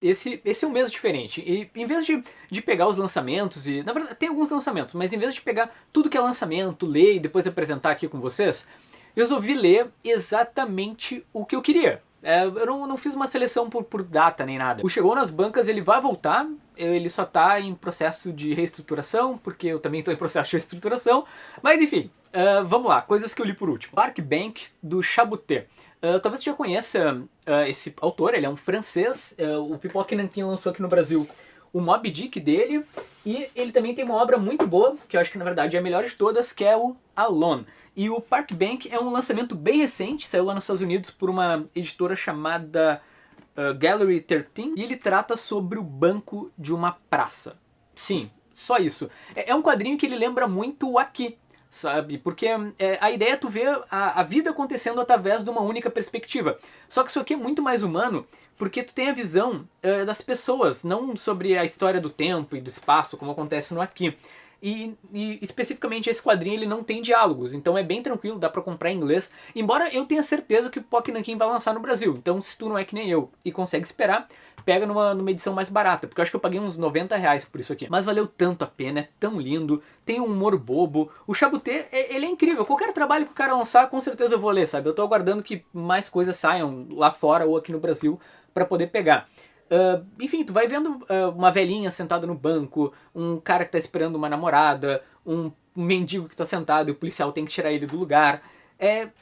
Esse é um mês diferente. E em vez de pegar os lançamentos, e na verdade tem alguns lançamentos, mas em vez de pegar tudo que é lançamento, ler e depois apresentar aqui com vocês, eu resolvi ler exatamente o que eu queria. Eu não fiz uma seleção por data nem nada. O Chegou nas Bancas ele vai voltar, ele só tá em processo de reestruturação, porque eu também tô em processo de reestruturação, mas enfim, vamos lá, coisas que eu li por último. Park Bank, do Chaboté. Talvez você já conheça esse autor, ele é um francês, o Pipoca Nankin lançou aqui no Brasil o Moby Dick dele, e ele também tem uma obra muito boa, que eu acho que na verdade é a melhor de todas, que é o Alone. E o Park Bank é um lançamento bem recente, saiu lá nos Estados Unidos por uma editora chamada Gallery 13, e ele trata sobre o banco de uma praça. Sim, só isso. É um quadrinho que ele lembra muito o Aqui, sabe? Porque a ideia é tu ver a vida acontecendo através de uma única perspectiva. Só que isso aqui é muito mais humano, porque tu tem a visão das pessoas, não sobre a história do tempo e do espaço, como acontece no Aqui. E especificamente esse quadrinho ele não tem diálogos, então é bem tranquilo, dá pra comprar em inglês. Embora eu tenha certeza que o Pipoca Nankin vai lançar no Brasil, então se tu não é que nem eu e consegue esperar, pega numa edição mais barata, porque eu acho que eu paguei uns R$ 90 por isso aqui. Mas valeu tanto a pena, é tão lindo, tem um humor bobo. O Chaboté, ele é incrível, qualquer trabalho que o cara lançar, com certeza eu vou ler, sabe? Eu tô aguardando que mais coisas saiam lá fora ou aqui no Brasil pra poder pegar. Enfim, tu vai vendo uma velhinha sentada no banco, um cara que tá esperando uma namorada, um mendigo que tá sentado e o policial tem que tirar ele do lugar.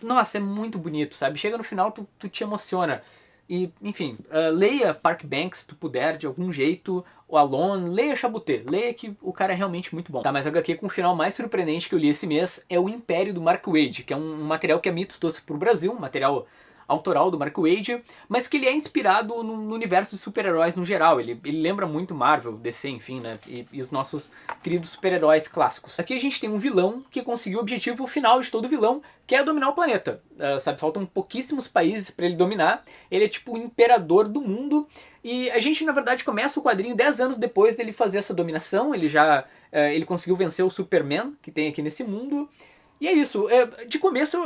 Nossa, é muito bonito, sabe? Chega no final, tu te emociona. E, enfim, leia Park Banks se tu puder, de algum jeito, o Alone, leia Chaboté, leia que o cara é realmente muito bom. Tá, mas HQ com o final mais surpreendente que eu li esse mês é o Império do Mark Waid, que é um material que a Mitos trouxe pro Brasil, um material autoral do Mark Waid, mas que ele é inspirado no universo de super-heróis no geral. Ele lembra muito Marvel, DC, enfim, né? E os nossos queridos super-heróis clássicos. Aqui a gente tem um vilão que conseguiu o objetivo final de todo vilão, que é dominar o planeta. Sabe, faltam pouquíssimos países para ele dominar. Ele é tipo o imperador do mundo. E a gente, na verdade, começa o quadrinho 10 anos depois dele fazer essa dominação. Ele conseguiu vencer o Superman, que tem aqui nesse mundo. E é isso. De começo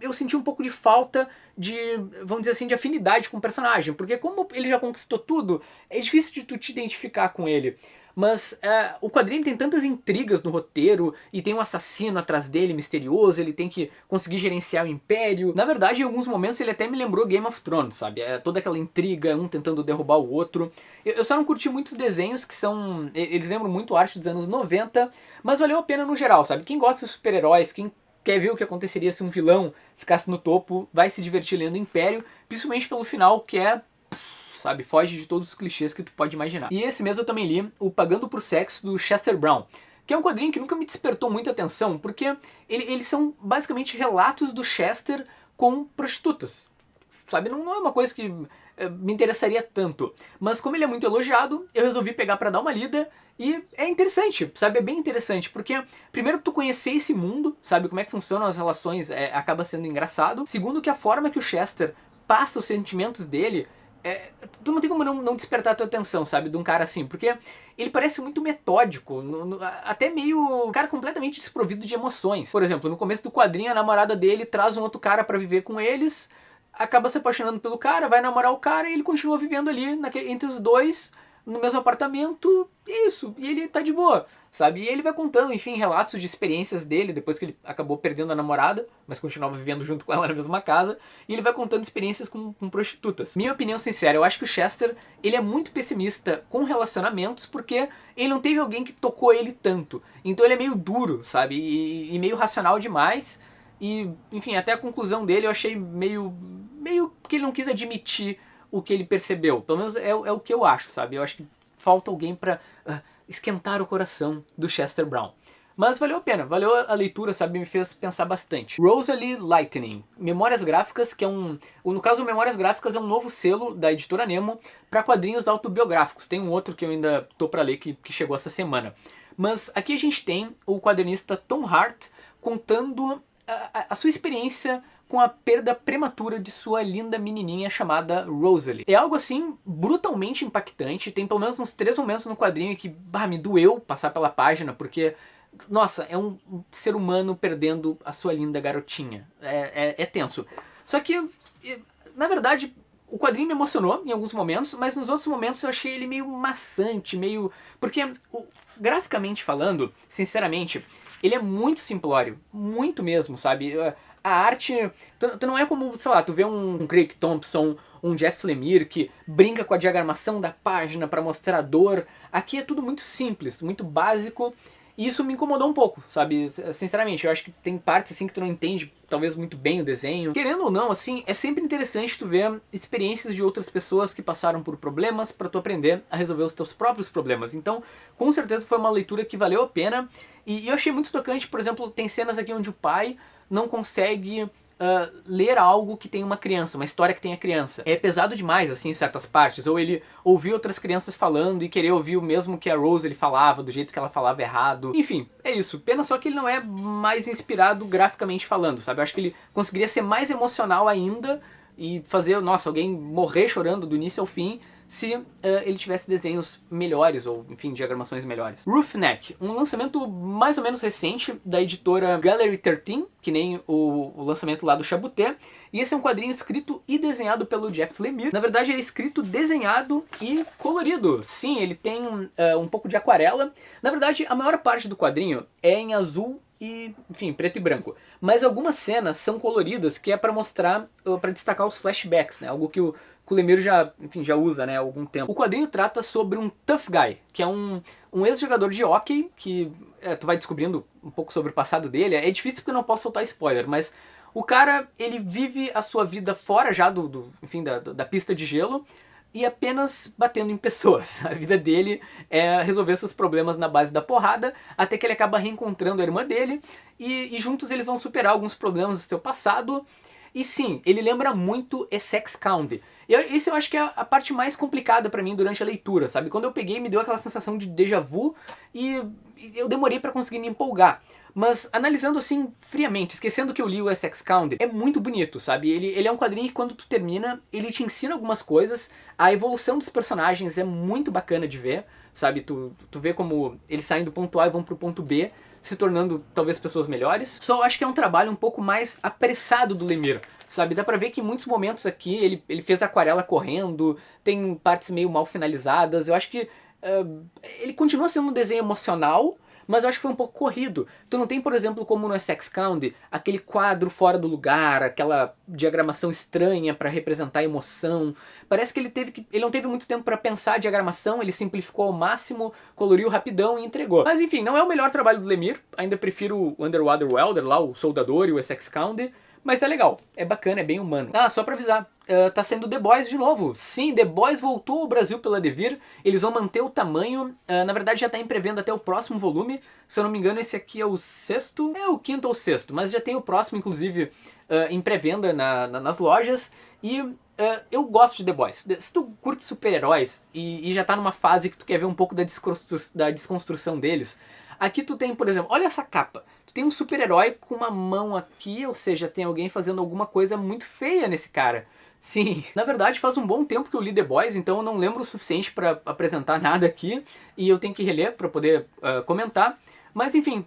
eu senti um pouco de falta de, vamos dizer assim, de afinidade com o personagem, porque como ele já conquistou tudo, é difícil de tu te identificar com ele. Mas o quadrinho tem tantas intrigas no roteiro, e tem um assassino atrás dele, misterioso, ele tem que conseguir gerenciar o império. Na verdade, em alguns momentos ele até me lembrou Game of Thrones, sabe? Toda aquela intriga, um tentando derrubar o outro. Eu só não curti muitos desenhos que são... Eles lembram muito a arte dos anos 90, mas valeu a pena no geral, sabe? Quem gosta de super-heróis, quem quer ver o que aconteceria se um vilão ficasse no topo, vai se divertir lendo Império, principalmente pelo final, que sabe, foge de todos os clichês que tu pode imaginar. E esse mês eu também li o Pagando por Sexo, do Chester Brown, que é um quadrinho que nunca me despertou muita atenção, porque eles são basicamente relatos do Chester com prostitutas, sabe, não é uma coisa que me interessaria tanto, mas como ele é muito elogiado, eu resolvi pegar pra dar uma lida. E é interessante, sabe? É bem interessante, porque primeiro tu conhecer esse mundo, sabe? Como é que funcionam as relações, acaba sendo engraçado. Segundo, que a forma que o Chester passa os sentimentos dele, tu não tem como não despertar a tua atenção, sabe? De um cara assim, porque ele parece muito metódico, até meio um cara completamente desprovido de emoções. Por exemplo, no começo do quadrinho, a namorada dele traz um outro cara pra viver com eles, acaba se apaixonando pelo cara, vai namorar o cara e ele continua vivendo ali entre os dois, no mesmo apartamento, isso, e ele tá de boa, sabe? E ele vai contando, enfim, relatos de experiências dele, depois que ele acabou perdendo a namorada, mas continuava vivendo junto com ela na mesma casa, e ele vai contando experiências com prostitutas. Minha opinião sincera, eu acho que o Chester, ele é muito pessimista com relacionamentos, porque ele não teve alguém que tocou ele tanto, então ele é meio duro, sabe? E meio racional demais, e, enfim, até a conclusão dele eu achei meio que ele não quis admitir o que ele percebeu. Pelo menos é o que eu acho, sabe? Eu acho que falta alguém pra esquentar o coração do Chester Brown. Mas valeu a pena, valeu a leitura, sabe? Me fez pensar bastante. Rosalie Lightning, Memórias Gráficas, que é no caso, Memórias Gráficas é um novo selo da editora Nemo para quadrinhos autobiográficos. Tem um outro que eu ainda tô pra ler que chegou essa semana. Mas aqui a gente tem o quadrinista Tom Hart contando a sua experiência com a perda prematura de sua linda menininha chamada Rosalie. É algo assim brutalmente impactante, tem pelo menos uns 3 momentos no quadrinho que me doeu passar pela página, porque, nossa, é um ser humano perdendo a sua linda garotinha. É tenso. Só que, na verdade, o quadrinho me emocionou em alguns momentos, mas nos outros momentos eu achei ele meio maçante, meio... Porque, graficamente falando, sinceramente, ele é muito simplório, muito mesmo, sabe? A arte, tu não é como, sei lá, tu vê um Craig Thompson, um Jeff Lemire que brinca com a diagramação da página para mostrar a dor. Aqui é tudo muito simples, muito básico. E isso me incomodou um pouco, sabe? Sinceramente, eu acho que tem partes assim que tu não entende talvez muito bem o desenho. Querendo ou não, assim, é sempre interessante tu ver experiências de outras pessoas que passaram por problemas pra tu aprender a resolver os teus próprios problemas. Então, com certeza foi uma leitura que valeu a pena. E eu achei muito tocante, por exemplo, tem cenas aqui onde o pai não consegue ler algo que tem uma criança, uma história que tem a criança. É pesado demais, assim, em certas partes. Ou ele ouvir outras crianças falando e querer ouvir o mesmo que a Rose ele falava, do jeito que ela falava errado. Enfim, é isso. Pena só que ele não é mais inspirado graficamente falando, sabe? Eu acho que ele conseguiria ser mais emocional ainda e fazer, nossa, alguém morrer chorando do início ao fim se ele tivesse desenhos melhores, ou enfim, diagramações melhores. Roughneck, um lançamento mais ou menos recente da editora Gallery 13, que nem o lançamento lá do Chabuté, e esse é um quadrinho escrito e desenhado pelo Jeff Lemire. Na verdade ele é escrito, desenhado e colorido. Sim, ele tem um pouco de aquarela. Na verdade a maior parte do quadrinho é em azul e, enfim, preto e branco. Mas algumas cenas são coloridas, que é pra mostrar, pra destacar os flashbacks, né? Algo que o Lemire já, enfim, já usa, né, há algum tempo. O quadrinho trata sobre um tough guy, que é um ex-jogador de hockey, que tu vai descobrindo um pouco sobre o passado dele. É difícil porque eu não posso soltar spoiler, mas o cara, ele vive a sua vida fora já enfim, da pista de gelo, e apenas batendo em pessoas. A vida dele é resolver seus problemas na base da porrada, até que ele acaba reencontrando a irmã dele, e juntos eles vão superar alguns problemas do seu passado. E sim, ele lembra muito Essex County. E isso eu acho que é a parte mais complicada pra mim durante a leitura, sabe? Quando eu peguei, me deu aquela sensação de déjà vu e eu demorei pra conseguir me empolgar. Mas analisando assim, friamente, esquecendo que eu li o Essex County, é muito bonito, sabe? Ele é um quadrinho que quando tu termina, ele te ensina algumas coisas, a evolução dos personagens é muito bacana de ver, sabe? Tu vê como eles saem do ponto A e vão pro ponto B, se tornando talvez pessoas melhores. Só acho que é um trabalho um pouco mais apressado do Lemire, sabe? Dá pra ver que em muitos momentos aqui ele fez aquarela correndo, tem partes meio mal finalizadas. Eu acho que ele continua sendo um desenho emocional, mas eu acho que foi um pouco corrido. Tu não tem, por exemplo, como no Essex County, aquele quadro fora do lugar, aquela diagramação estranha para representar a emoção. Parece que ele não teve muito tempo para pensar a diagramação, ele simplificou ao máximo, coloriu rapidão e entregou. Mas enfim, não é o melhor trabalho do Lemire, ainda prefiro o Underwater Welder lá, o Soldador e o Essex County. Mas é legal, é bacana, é bem humano. Ah, só pra avisar, tá saindo The Boys de novo. Sim, The Boys voltou ao Brasil pela Devir, eles vão manter o tamanho, na verdade já tá em pré-venda até o próximo volume. Se eu não me engano esse aqui é o sexto, é o quinto ou sexto, mas já tem o próximo inclusive em pré-venda nas lojas. E eu gosto de The Boys. Se tu curte super-heróis e já tá numa fase que tu quer ver um pouco da desconstrução deles, aqui tu tem, por exemplo, olha essa capa. Tu tem um super-herói com uma mão aqui, ou seja, tem alguém fazendo alguma coisa muito feia nesse cara. Sim, na verdade faz um bom tempo que eu li The Boys, então eu não lembro o suficiente pra apresentar nada aqui, e eu tenho que reler pra poder comentar. Mas enfim,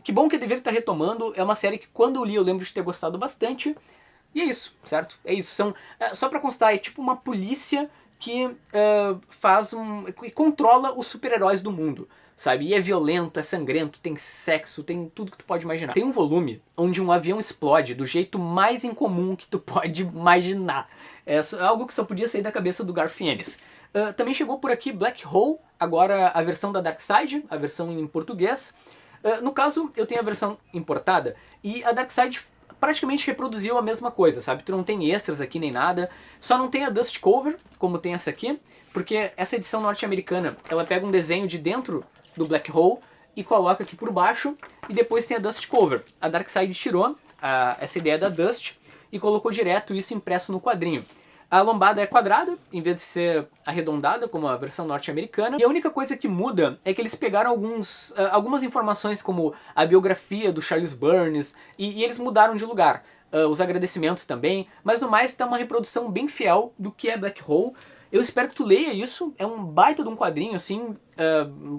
que bom que a Devir tá retomando, é uma série que quando eu li eu lembro de ter gostado bastante. E é isso, certo? É isso. Só pra constar, é tipo uma polícia que que controla os super-heróis do mundo, sabe? E é violento, é sangrento, tem sexo, tem tudo que tu pode imaginar. Tem um volume onde um avião explode do jeito mais incomum que tu pode imaginar. É algo que só podia sair da cabeça do Garth Ennis. Também chegou por aqui Black Hole, agora a versão da Darkseid, a versão em português. No caso, eu tenho a versão importada, e a Darkseid praticamente reproduziu a mesma coisa, sabe? Tu não tem extras aqui nem nada, só não tem a Dust Cover, como tem essa aqui, porque essa edição norte-americana, ela pega um desenho de dentro do Black Hole e coloca aqui por baixo, e depois tem a Dust Cover. A Darkseid tirou essa ideia da Dust e colocou direto isso impresso no quadrinho. A lombada é quadrada, em vez de ser arredondada, como a versão norte-americana. E a única coisa que muda é que eles pegaram algumas informações, como a biografia do Charles Burns, e eles mudaram de lugar. Os agradecimentos também, mas no mais está uma reprodução bem fiel do que é Black Hole. Eu espero que tu leia isso, é um baita de um quadrinho, assim,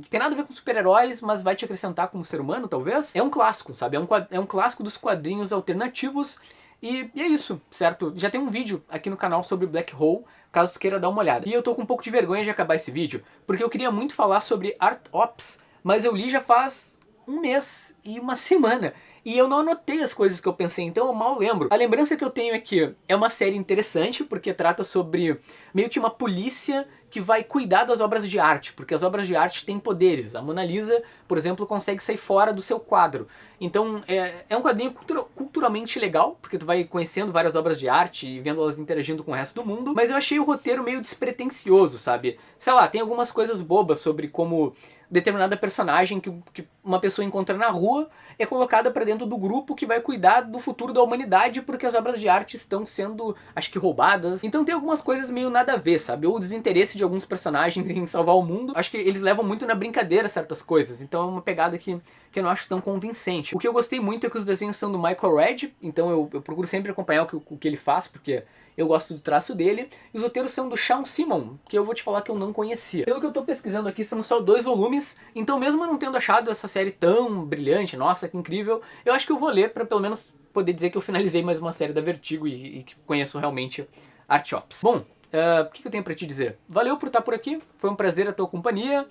tem nada a ver com super-heróis, mas vai te acrescentar como ser humano, talvez. É um clássico, sabe? É um clássico dos quadrinhos alternativos. E é isso, certo? Já tem um vídeo aqui no canal sobre Black Hole, caso tu queira dar uma olhada. E eu tô com um pouco de vergonha de acabar esse vídeo, porque eu queria muito falar sobre Art Ops, mas eu li já faz um mês e uma semana. E eu não anotei as coisas que eu pensei, então eu mal lembro. A lembrança que eu tenho é que é uma série interessante, porque trata sobre meio que uma polícia que vai cuidar das obras de arte, porque as obras de arte têm poderes. A Mona Lisa, por exemplo, consegue sair fora do seu quadro. Então é um quadrinho culturalmente legal, porque tu vai conhecendo várias obras de arte e vendo elas interagindo com o resto do mundo, mas eu achei o roteiro meio despretensioso, sabe? Sei lá, tem algumas coisas bobas sobre como determinada personagem que uma pessoa encontra na rua é colocada para dentro do grupo que vai cuidar do futuro da humanidade porque as obras de arte estão sendo, acho que, roubadas. Então tem algumas coisas meio nada a ver, sabe? Ou o desinteresse de alguns personagens em salvar o mundo. Acho que eles levam muito na brincadeira certas coisas, então é uma pegada que eu não acho tão convincente. O que eu gostei muito é que os desenhos são do Michael Red, então eu procuro sempre acompanhar o que ele faz, porque eu gosto do traço dele. E os roteiros são do Shawn Simon, que eu vou te falar que eu não conhecia. Pelo que eu tô pesquisando aqui, são só 2 volumes, então mesmo eu não tendo achado essa série tão brilhante, nossa, que incrível, eu acho que eu vou ler pra pelo menos poder dizer que eu finalizei mais uma série da Vertigo e que conheço realmente Art Ops. Bom, o que eu tenho pra te dizer? Valeu por estar por aqui, foi um prazer a tua companhia.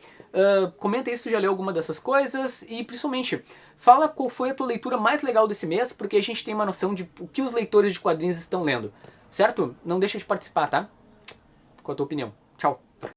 Comenta aí se tu já leu alguma dessas coisas e principalmente fala qual foi a tua leitura mais legal desse mês, porque a gente tem uma noção de o que os leitores de quadrinhos estão lendo. Certo? Não deixa de participar, tá? Com a tua opinião. Tchau.